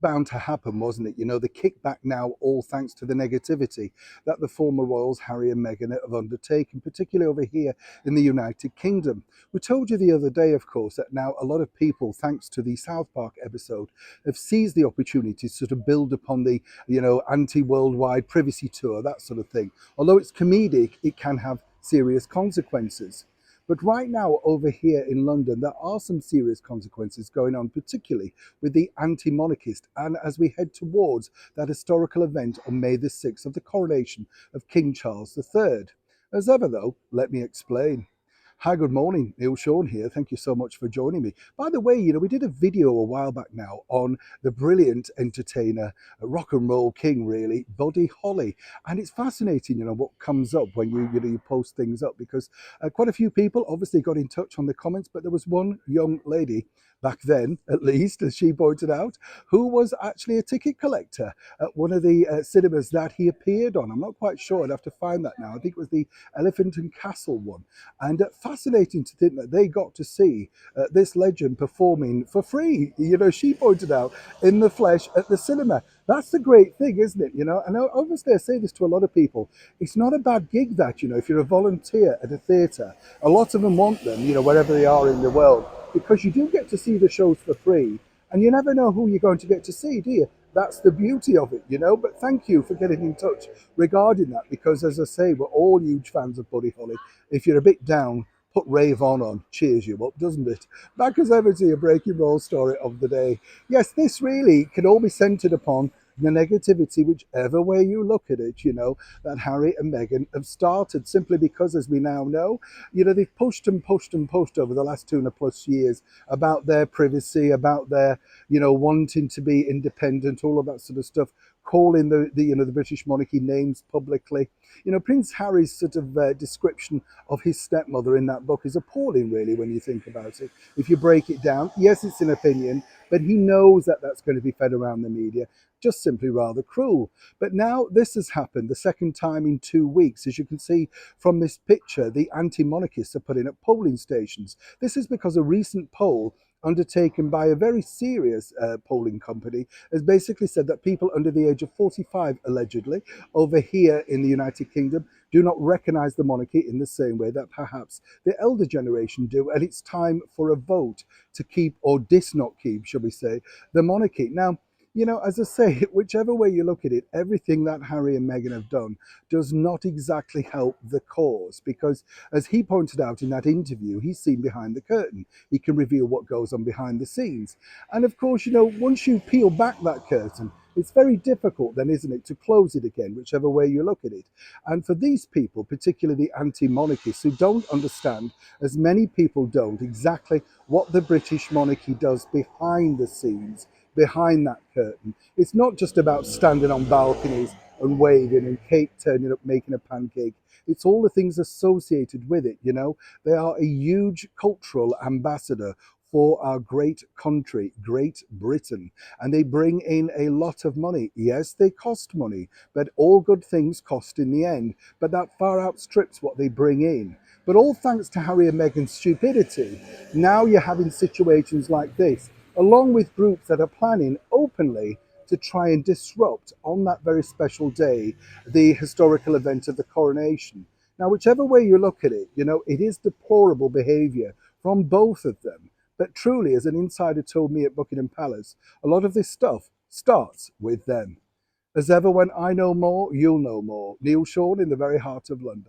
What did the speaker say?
bound to happen, wasn't it? You know, the kickback now, all thanks to the negativity that the former royals, Harry and Meghan, have undertaken, particularly over here in the United Kingdom. We told you the other day, of course, that now a lot of people, thanks to the South Park episode, have seized the opportunity to sort of build upon the, anti-worldwide privacy tour, that sort of thing. Although it's comedic, it can have serious consequences. But right now, over here in London, there are some serious consequences going on, particularly with the anti-monarchist, and as we head towards that historical event on May the 6th of the coronation of King Charles III. As ever, though, let me explain. Hi, good morning. Neil Sean here. Thank you so much for joining me. By the way, we did a video a while back now on the brilliant entertainer, rock and roll king, really, Buddy Holly. And it's fascinating, what comes up when you post things up, because quite a few people obviously got in touch on the comments, but there was one young lady back then, at least, as she pointed out, who was actually a ticket collector at one of the cinemas that he appeared on. I'm not quite sure. I'd have to find that now. I think it was the Elephant and Castle one. And fascinating to think that they got to see this legend performing for free. She pointed out, in the flesh at the cinema. That's the great thing, isn't it? And obviously I say this to a lot of people. It's not a bad gig that, if you're a volunteer at a theatre, a lot of them want them, wherever they are in the world, because you do get to see the shows for free, and you never know who you're going to get to see, do you? That's the beauty of it, But thank you for getting in touch regarding that, because as I say, we're all huge fans of Buddy Holly. If you're a bit down, put Rave On cheers you up, doesn't it? Back as ever to your breaking roll story of the day. Yes, this really can all be centered upon the negativity, whichever way you look at it, that Harry and Meghan have started, simply because, as we now know, they've pushed and pushed and pushed over the last 2+ years about their privacy, about their, wanting to be independent, all of that sort of stuff, calling the British monarchy names publicly. Prince Harry's sort of description of his stepmother in that book is appalling, really, when you think about it. If you break it down, yes, it's an opinion, but he knows that that's going to be fed around the media. Just simply rather cruel. But now this has happened the second time in 2 weeks. As you can see from this picture, the anti-monarchists are putting up polling stations. This is because a recent poll undertaken by a very serious polling company has basically said that people under the age of 45, allegedly, over here in the United Kingdom, do not recognise the monarchy in the same way that perhaps the elder generation do. And it's time for a vote to keep, or dis not keep, shall we say, the monarchy. Now, as I say, whichever way you look at it, everything that Harry and Meghan have done does not exactly help the cause, because, as he pointed out in that interview, he's seen behind the curtain. He can reveal what goes on behind the scenes. And of course, once you peel back that curtain, it's very difficult then, isn't it, to close it again, whichever way you look at it. And for these people, particularly the anti-monarchists, who don't understand, as many people don't, exactly what the British monarchy does behind the scenes, behind that curtain. It's not just about standing on balconies and waving and Kate turning up making a pancake. It's all the things associated with it, They are a huge cultural ambassador for our great country, Great Britain. And they bring in a lot of money. Yes, they cost money, but all good things cost in the end. But that far outstrips what they bring in. But all thanks to Harry and Meghan's stupidity, now you're having situations like this, along with groups that are planning openly to try and disrupt, on that very special day, the historical event of the coronation. Now, whichever way you look at it, it is deplorable behaviour from both of them. But truly, as an insider told me at Buckingham Palace, a lot of this stuff starts with them. As ever, when I know more, you'll know more. Neil Sean in the very heart of London.